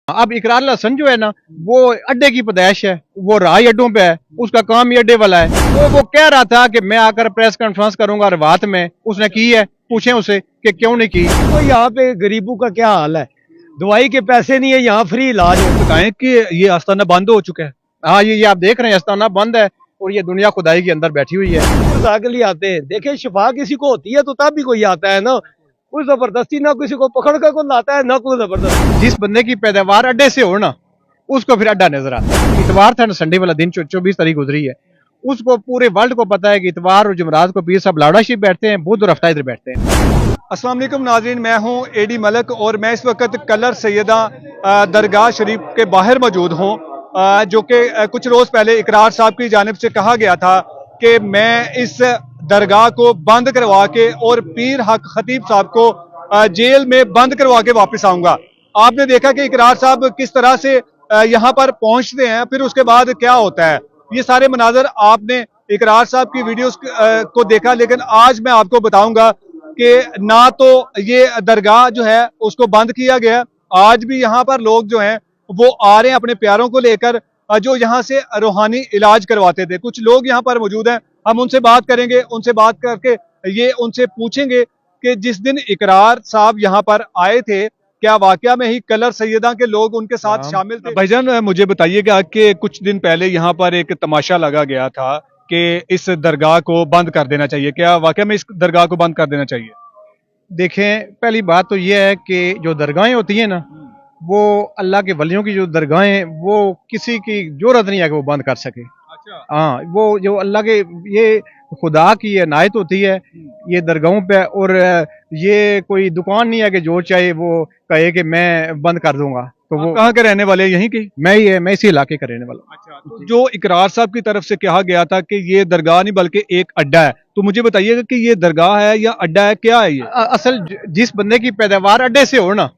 अब इकरार हसन जो है ना, वो अड्डे की पैदाइश है, वो राही अड्डों पे है, उसका काम ही अड्डे वाला है। तो वो कह रहा था कि मैं आकर प्रेस कॉन्फ्रेंस करूंगा रवात में, उसने की है, पूछे उसे कि क्यों नहीं की। तो यहाँ पे गरीबों का क्या हाल है, दवाई के पैसे नहीं है, यहाँ फ्री इलाज है। बताएं कि ये आस्ताना बंद हो चुका है। हाँ, ये आप देख रहे हैं आस्ताना बंद है और ये दुनिया खुदाई के अंदर बैठी हुई है। शफा के लिए आते हैं, देखे शफा किसी को होती है तो तब भी कोई आता है ना, कोई जबरदस्ती ना किसी को पकड़ कर कोई लाता है ना कोई जबरदस्ती। जिस बंदे की पैदावार अड्डे से हो ना, उसको फिर अड्डा नजर आता है। इतवार था ना, संडे वाला दिन 24 तारीख गुजरी है, उसको पूरे वर्ल्ड को पता है कि इतवार और जुमरात को पीर साहब लाड़ा शिप बैठते हैं, बुध और हफ्ता इधर बैठते हैं। अस्सलाम वालेकुम नाज़रीन, मैं हूं एडी मलक और मैं इस वक्त कलर सैयदा दरगाह शरीफ के बाहर मौजूद हूं, जो कि कुछ रोज़ पहले इकरार साहब की जानिब से कहा गया था कि मैं इस दरगाह को बंद करवा के और पीर हक खतीब साहब को जेल में बंद करवा के वापस आऊंगा। आपने देखा कि इकरार साहब किस तरह से यहाँ पर पहुंचते हैं, फिर उसके बाद क्या होता है, ये सारे मनाजर आपने इकरार साहब की वीडियोस को देखा। लेकिन आज मैं आपको बताऊंगा कि ना तो ये दरगाह जो है उसको बंद किया गया, आज भी यहाँ पर लोग जो हैं वो आ रहे हैं अपने प्यारों को लेकर, जो यहाँ से रूहानी इलाज करवाते थे। कुछ लोग यहाँ पर मौजूद हैं, हम उनसे बात करेंगे, उनसे बात करके ये उनसे पूछेंगे कि जिस दिन इकरार साहब यहाँ पर आए थे, क्या वाकया में ही कलर सैयदा के लोग उनके साथ शामिल थे। भाईजान, मुझे बताइएगा कि कुछ दिन पहले यहाँ पर एक तमाशा लगा गया था कि इस दरगाह को बंद कर देना चाहिए, क्या वाकया में इस दरगाह को बंद कर देना चाहिए? देखें, पहली बात तो यह है कि जो दरगाहें होती हैं ना, वो अल्लाह के वलियों की जो दरगाहें, वो किसी की जरूरत नहीं है कि वो बंद कर सके। अच्छा। हाँ, वो जो अल्लाह के, ये खुदा की इनायत होती है ये दरगाहों पे, और ये कोई दुकान नहीं है कि जो चाहे वो कहे कि मैं बंद कर दूंगा। तो वो कहाँ के रहने वाले, यहीं के? मैं इसी इलाके का रहने वाला हूँ। अच्छा, तो जो इकरार साहब की तरफ से कहा गया था कि ये दरगाह नहीं बल्कि एक अड्डा है, तो मुझे बताइएगा कि ये दरगाह है या अड्डा है, क्या है ये? असल जिस बंदे की पैदावार अड्डे से हो ना,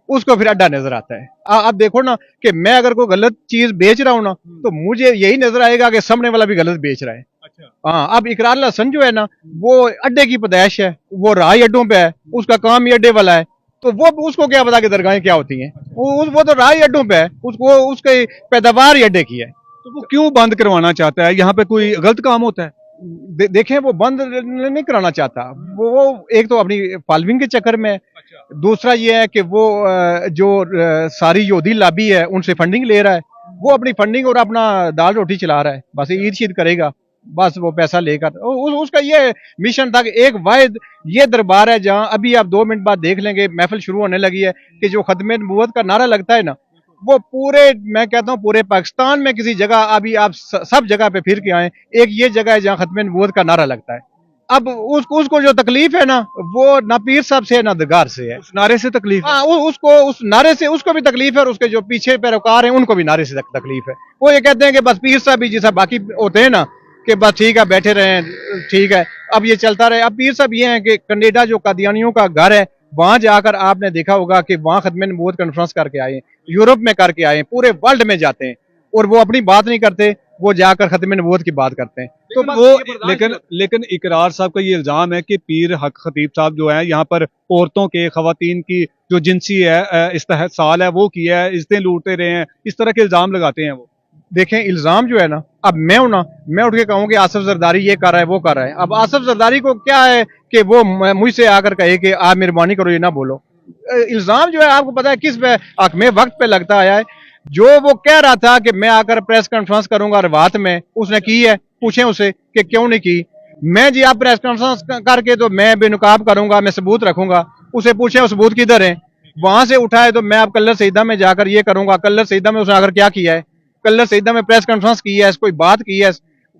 उसको फिर अड्डा नजर आता है। आप देखो ना कि मैं अगर कोई गलत चीज बेच रहा हूँ ना, तो मुझे यही नजर आएगा कि सामने वाला भी गलत बेच रहा है। अच्छा। हाँ, अब इकरार हसन जो है ना, वो अड्डे की पैदाइश है, वो राही अड्डों पे है, उसका काम ही अड्डे वाला है। तो वो उसको क्या पता कि दरगाहें क्या होती हैं, वो तो राही अड्डों पे है, उसको उसकी पैदावार ही अड्डे की है। तो वो क्यों बंद करवाना चाहता है? यहाँ पे कोई गलत काम होता है? देखें, वो बंद नहीं कराना चाहता, वो एक तो अपनी फॉलोइंग के चक्कर में है। अच्छा। दूसरा ये है कि वो जो सारी यहूदी लाबी है उनसे फंडिंग ले रहा है, वो अपनी फंडिंग और अपना दाल रोटी चला रहा है, बस ईद शीद करेगा, बस वो पैसा लेकर। उसका ये मिशन था कि एक वाहिद ये दरबार है जहां अभी आप 2 मिनट बाद देख लेंगे, महफिल शुरू होने लगी है, कि जो खत्मे नबूवत का नारा लगता है ना, वो पूरे, मैं कहता हूँ पूरे पाकिस्तान में किसी जगह, अभी आप सब जगह पे फिर के आए, एक ये जगह है जहाँ खत्मे नबूवत का नारा लगता है। अब उसको जो तकलीफ है ना, वो ना पीर साहब से है ना दरगाह से है। उस नारे से तकलीफ है? हाँ, उसको उस नारे से उसको भी तकलीफ है, और उसके जो पीछे पैरोकार हैं उनको भी नारे से तकलीफ है। वो ये कहते हैं कि बस पीर साहब ही जैसा बाकी होते हैं ना, कि बस ठीक है बैठे रहे, ठीक है, अब ये चलता रहे। अब पीर साहब ये हैं कि कनेडा जो कादियानियों का घर है, वहां जाकर आपने देखा होगा कि वहां खत्मे नबूवत कॉन्फ्रेंस करके आए, यूरोप में करके आए, पूरे वर्ल्ड में जाते हैं, और वो अपनी बात नहीं करते, वो जाकर खत्मे नबूवत की बात करते हैं। तो वो लेकिन इकरार साहब का ये इल्जाम है कि पीर हक खतीब साहब जो है यहाँ पर औरतों के, खवातीन की जो जिनसी है इस्तेहसाल है वो किया है, इज्जतें लूटते रहे हैं, इस तरह के इल्जाम लगाते हैं वो। देखें, इल्जाम जो है ना, अब मैं हूं ना, मैं उठ के कहूँ कि आसिफ जरदारी ये कर रहा है वो कर रहा है, अब आसिफ जरदारी को क्या है कि वो मुझसे आकर कहे कि आप मेहरबानी करो ये ना बोलो। इल्जाम जो है आपको पता है किस पे हक में वक्त पे लगता आया है। जो वो कह रहा था कि मैं आकर प्रेस कॉन्फ्रेंस करूंगा रवात में, उसने की है, पूछे उसे कि क्यों नहीं की। मैं जी आप प्रेस कॉन्फ्रेंस करके तो मैं बेनुकाब करूंगा, मैं सबूत रखूंगा, उसे पूछे वो सबूत किधर है, वहां से उठाए तो मैं अब कलर सईदा में जाकर ये करूंगा। कलर सईदा में उसने आकर क्या किया है, कलर सईदा में प्रेस कॉन्फ्रेंस की है, कोई बात की है।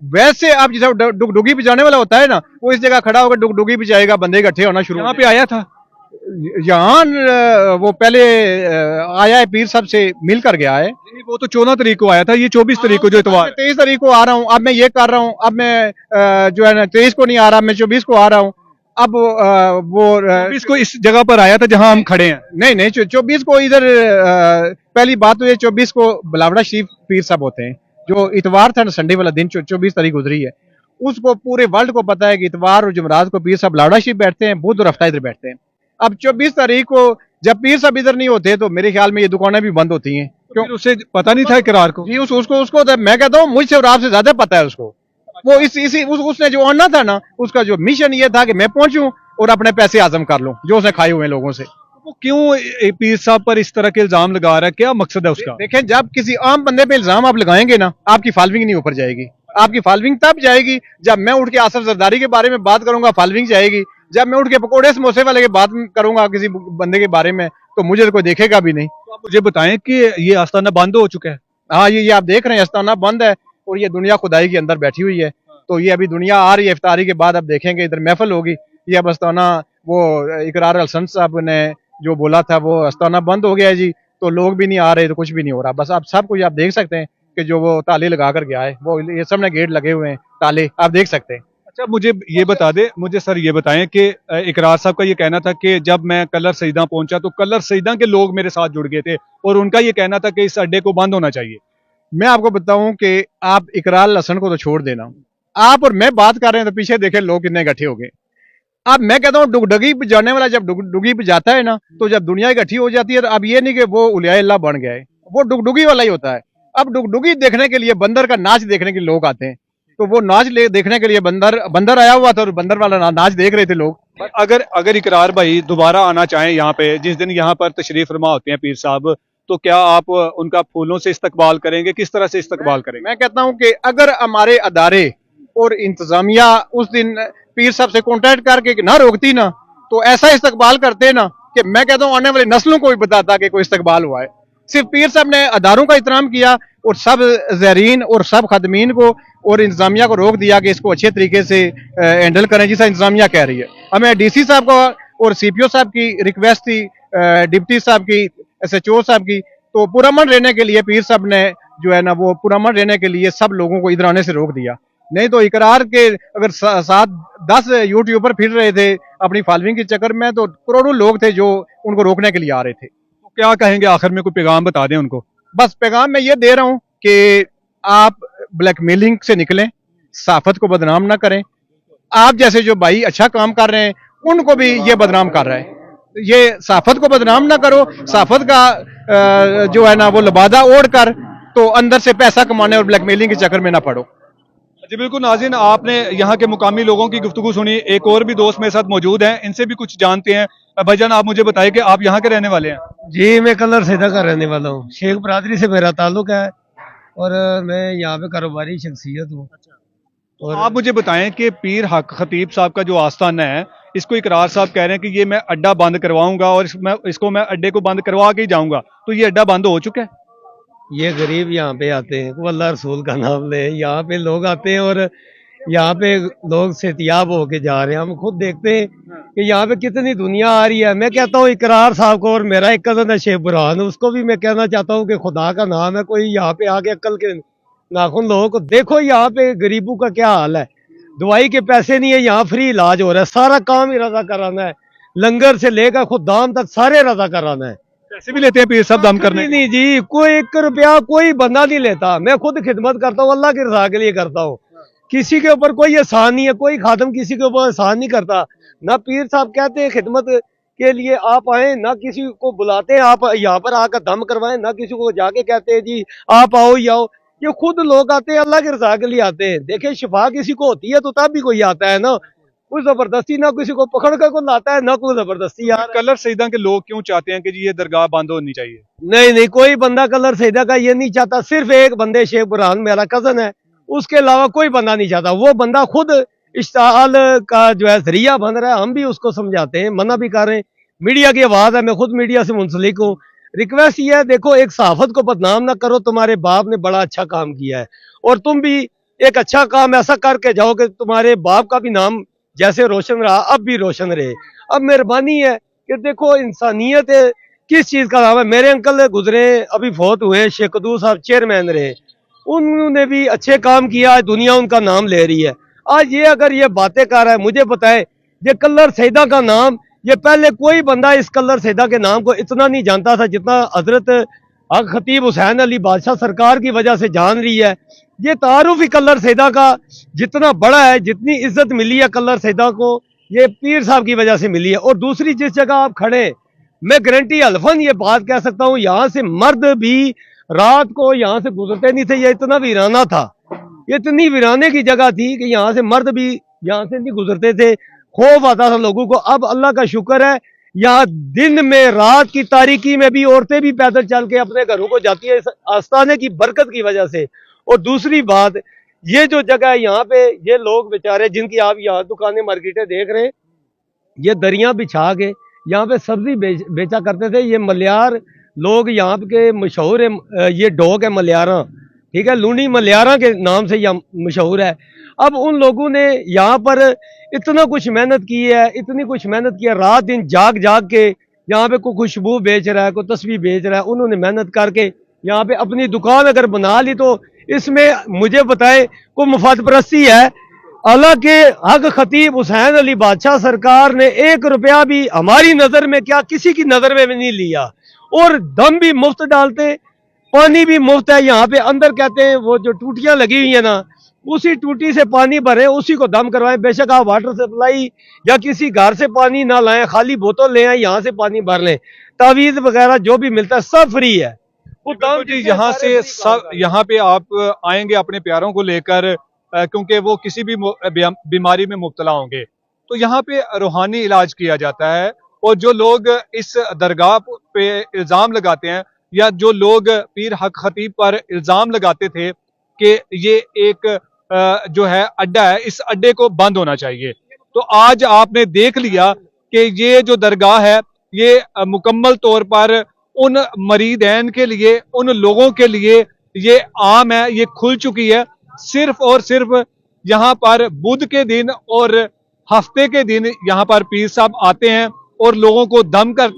वैसे अब जैसे डुगडुगी बजाने वाला होता है ना, वो इस जगह खड़ा होकर डुगडुगी बजाएगा, बंदे इकट्ठे होना शुरू। यहाँ पे आया था, यहाँ वो पहले आया है, पीर साहब से मिल कर गया है। वो तो 14 तारीख को आया था, ये 24 तारीख को जो इतवार। 23 तारीख को आ रहा हूँ, अब मैं ये कर रहा हूँ, अब मैं जो है ना 23 को नहीं आ रहा, मैं 24 को आ रहा हूँ। अब वो 24 को इस जगह पर आया था जहां हम खड़े हैं। नहीं 24 को इधर पहली बात तो ये 24 को बिलावड़ा शरीफ पीर साहब होते हैं, जो इतवार था ना, संडे वाला दिन 24 तारीख गुजरी है, उसको पूरे वर्ल्ड को पता है कि इतवार और जुमरात को पीर साहब लाड़ा शरीफ बैठते हैं, बुध और हफ्ता इधर बैठते हैं। अब 24 तारीख को जब पीर साहब इधर नहीं होते तो मेरे ख्याल में ये दुकानें भी बंद होती हैं। क्यों उसे पता नहीं था इकरार को? जी उसको तो मैं कहता हूँ मुझसे और आपसे ज्यादा पता है उसको। वो उसने जो आना था ना, उसका जो मिशन ये था कि मैं पहुंचूं और अपने पैसे आजम कर लूं जो उसने खाए हुए हैं लोगों से। वो क्यों पीर साहब पर इस तरह के इल्जाम लगा रहा है, क्या मकसद है उसका? देखें, जब किसी आम बंदे पे इल्जाम आप लगाएंगे ना, आपकी फॉलोइंग नहीं ऊपर जाएगी। आपकी फॉलोइंग तब जाएगी जब मैं उठ के आसफ जरदारी के बारे में बात करूंगा, फॉलोइंग जाएगी। जब मैं उठ के पकोड़े समोसे वाले की बात करूंगा किसी बंदे के बारे में, तो मुझे तो कोई देखेगा भी नहीं। तो आप मुझे बताएं कि ये आस्ताना बंद हो चुका है? हाँ, ये आप देख रहे हैं आस्ताना बंद है और ये दुनिया खुदाई के अंदर बैठी हुई है। तो ये अभी दुनिया आ रही है, इफ्तारी के बाद अब देखेंगे इधर महफिल होगी। ये अब आस्ताना वो इकरार हसन साहब ने जो बोला था वो आस्ताना बंद हो गया है जी। तो लोग भी नहीं आ रहे, तो कुछ भी नहीं हो रहा। बस आप सब कुछ आप देख सकते हैं कि जो वो ताले लगा कर गया है, वो ये सब ने गेट लगे हुए हैं, ताले आप देख सकते हैं। अच्छा, मुझे ये बता दे, मुझे सर ये बताएं कि इकरार साहब का ये कहना था कि जब मैं कलर सईदा पहुंचा तो कलर सईदा के लोग मेरे साथ जुड़ गए थे और उनका ये कहना था कि इस अड्डे को बंद होना चाहिए। मैं आपको बताऊं कि आप इकरार हसन को तो छोड़ देना, आप और मैं बात कर रहे हैं तो पीछे देखे लोग कितने इकट्ठे हो गए। अब मैं कहता हूँ डुगडुगी पे जाने वाला जब डुगडुगी पे जाता है ना, तो जब दुनिया इकट्ठी हो जाती है, तो अब ये नहीं कि वो उलिया अल्लाह बन गया है, वो डुगडुगी वाला ही होता है। अब डुगडुगी देखने के लिए, बंदर का नाच देखने के लिए लोग आते हैं, तो वो नाच देखने के लिए बंदर आया हुआ था और बंदर वाला नाच देख रहे थे लोग। अगर इकरार भाई दोबारा आना चाहें यहाँ पे, जिस दिन यहाँ पर तशरीफ फरमा होते हैं पीर साहब, तो क्या आप उनका फूलों से इस्तकबाल करेंगे? किस तरह से इस्तकबाल करेंगे? मैं कहता हूं कि अगर हमारे अदारे और इंतजामिया उस दिन पीर साहब से कॉन्टेक्ट करके ना रोकती ना, तो ऐसा इस्तकबाल करते ना कि मैं कहता हूं आने वाली नस्लों को भी बताता कि कोई इस्तकबाल हुआ है। सिर्फ पीर साहब ने अदारों का एहतराम किया और सब ज़ायरीन और सब खदमीन को और इंतजामिया को रोक दिया कि इसको अच्छे तरीके से हैंडल करें जैसा इंतजामिया कह रही है। हमें डीसी साहब का और सीपीओ साहब की रिक्वेस्ट थी, डिप्टी साहब की, एसएचओ साहब की, तो पुरअमन रहने के लिए पीर साहब ने जो है ना वो पुरअमन रहने के लिए सब लोगों को इधर आने से रोक दिया। नहीं तो इकरार के अगर 7-10 यूट्यूबर फिर रहे थे अपनी फॉलोइंग के चक्कर में, तो करोड़ों लोग थे जो उनको रोकने के लिए आ रहे थे। तो क्या कहेंगे आखिर में, कोई पैगाम बता दें उनको? बस पैगाम मैं ये दे रहा हूं कि आप ब्लैकमेलिंग से निकलें, सहाफत को बदनाम ना करें। आप जैसे जो भाई अच्छा काम कर रहे हैं उनको भी ये बदनाम कर रहा है। ये सहाफत को बदनाम ना करो, सहाफत का जो है ना वो लबादा ओढ़ कर तो अंदर से पैसा कमाने और ब्लैकमेलिंग के चक्कर में ना पड़ो। जी बिल्कुल नाज़रीन, आपने यहाँ के मुकामी लोगों की गुफ्तगू सुनी। एक और भी दोस्त मेरे साथ मौजूद हैं, इनसे भी कुछ जानते हैं। भाईजान, आप मुझे बताइए कि आप यहाँ के रहने वाले हैं? जी, मैं कलर सैदा का रहने वाला हूँ। शेख बरादरी से मेरा ताल्लुक है और मैं यहाँ पे कारोबारी शख्सियत हूँ। और आप मुझे बताएं कि पीर हक खतीब साहब का जो आस्थाना है, इसको इकरार साहब कह रहे हैं कि ये मैं अड्डा बंद करवाऊंगा और इसको मैं अड्डे को बंद करवा के ही जाऊंगा, तो ये अड्डा बंद हो चुका है? ये गरीब यहाँ पे आते हैं, वो अल्लाह रसूल का नाम ले, यहाँ पे लोग आते हैं और यहाँ पे लोग सेहतियाब होके जा रहे हैं। हम खुद देखते हैं कि यहाँ पे कितनी दुनिया आ रही है। मैं कहता हूँ इकरार साहब को, और मेरा एक कज़न है शेख बुरहान, उसको भी मैं कहना चाहता हूँ कि खुदा का नाम है, कोई यहाँ पे आके अक्ल के नाखून लोगों को देखो, यहाँ पे गरीबों का क्या हाल है। दवाई के पैसे नहीं है, यहाँ फ्री इलाज हो रहा है, सारा काम ही रजा कराना है, लंगर से लेकर खुद दाम तक सारे रजा कराना है। पैसे भी लेते हैं पीर साहब दाम करने? नहीं जी, कोई 1 रुपया कोई बंदा नहीं लेता। मैं खुद खिदमत करता हूँ, अल्लाह की रजा के लिए करता हूँ। किसी के ऊपर कोई एहसान नहीं है, कोई खादम किसी के ऊपर एहसान नहीं करता। ना पीर साहब कहते हैं खिदमत के लिए आप आए, ना किसी को बुलाते हैं आप यहाँ पर आकर दम करवाएं, ना किसी को जाके कहते हैं जी आप आओ ही आओ। ये खुद लोग आते हैं, अल्लाह की रजा के लिए आते हैं। देखिए, शिफा किसी को होती है तो तब भी कोई आता है ना, कोई जबरदस्ती ना किसी को पकड़ कर कोई लाता है, ना कोई जबरदस्ती। यार कलर सईदा के लोग क्यों चाहते हैं कि जी ये दरगाह बंद होनी चाहिए? नहीं, कोई बंदा कलर सईदा का ये नहीं चाहता। सिर्फ एक बंदे शेख बुरहान मेरा कजन है, उसके अलावा कोई बंदा नहीं चाहता। वो बंदा खुद इश्ताल का जो है जरिया बन रहा है। हम भी उसको समझाते हैं, मना भी कर रहे हैं। मीडिया की आवाज है, मैं खुद मीडिया से मुंसलिक हूँ। रिक्वेस्ट ये है, देखो, एक सहाफत को बदनाम ना करो। तुम्हारे बाप ने बड़ा अच्छा काम किया है और तुम भी एक अच्छा काम ऐसा करके जाओ कि तुम्हारे बाप का भी नाम जैसे रोशन रहा अब भी रोशन रहे। अब मेहरबानी है कि देखो, इंसानियत किस चीज का नाम है। मेरे अंकल गुजरे, अभी फौत हुए, शेख कदूर साहब चेयरमैन रहे, उन्होंने भी अच्छे काम किया, दुनिया उनका नाम ले रही है। आज ये अगर ये बातें कर रहा है, मुझे बताए, ये कलर सईदा का नाम, ये पहले कोई बंदा इस कलर सईदा के नाम को इतना नहीं जानता था जितना हजरत हक खतीब हुसैन अली बादशाह सरकार की वजह से जान रही है। ये तारुफ ही कलर सईदा का जितना बड़ा है, जितनी इज्जत मिली है कलर सईदा को, ये पीर साहब की वजह से मिली है। और दूसरी जिस जगह आप खड़े, मैं गारंटी हल्फन ये बात कह सकता हूँ, यहाँ से मर्द भी रात को यहाँ से गुजरते नहीं थे। ये इतना वीराना था, ये इतनी वीराने की जगह थी कि यहाँ से मर्द भी यहाँ से नहीं गुजरते थे, खौफ आता था लोगों को। अब अल्लाह का शुक्र है, यहाँ दिन में रात की तारीकी में भी औरतें भी पैदल चल के अपने घरों को जाती है, इस आस्थाने की बरकत की वजह से। और दूसरी बात, ये जो जगह है यहाँ पे, ये लोग बेचारे जिनकी आप यहाँ दुकानें मार्केटें देख रहे हैं, ये दरियां बिछा के यहाँ पे सब्जी बेचा करते थे। ये मलियार लोग यहाँ के मशहूर है, ये डॉग है मलियारा, ठीक है, लूनी मलियारा के नाम से यह मशहूर है। अब उन लोगों ने यहाँ पर इतना कुछ मेहनत की है, इतनी कुछ मेहनत की है, रात दिन जाग जाग के यहाँ पे कोई खुशबू बेच रहा है, कोई तस्वीर बेच रहा है, उन्होंने मेहनत करके यहाँ पे अपनी दुकान अगर बना ली तो इसमें मुझे बताए कोई मुफाद परस्ती है। हालांकि हक खतीब हुसैन अली बादशाह सरकार ने 1 रुपया भी हमारी नजर में क्या किसी की नजर में भी नहीं लिया, और दम भी मुफ्त डालते, पानी भी मुफ्त है। यहाँ पे अंदर कहते हैं वो जो टूटियां लगी हुई है ना, उसी टूटी से पानी भरे, उसी को दम करवाएं। बेशक आप वाटर सप्लाई या किसी घर से पानी ना लाएं, खाली बोतल ले आए, यहाँ से पानी भर लें, तावीज वगैरह जो भी मिलता है सब फ्री है। वो दाम जी, यहाँ से सब यहाँ पे आप आएंगे अपने प्यारों को लेकर, क्योंकि वो किसी भी बीमारी में मुब्तला होंगे, तो यहाँ पे रूहानी इलाज किया जाता है। और जो लोग इस दरगाह पे इल्जाम लगाते हैं, या जो लोग पीर हक खतीब पर इल्जाम लगाते थे कि ये एक जो है अड्डा है, इस अड्डे को बंद होना चाहिए, तो आज आपने देख लिया कि ये जो दरगाह है ये मुकम्मल तौर पर उन मरीदैन के लिए, उन लोगों के लिए ये आम है, ये खुल चुकी है। सिर्फ और सिर्फ यहाँ पर बुध के दिन और हफ्ते के दिन यहाँ पर पीर साहब आते हैं और लोगों को दम कर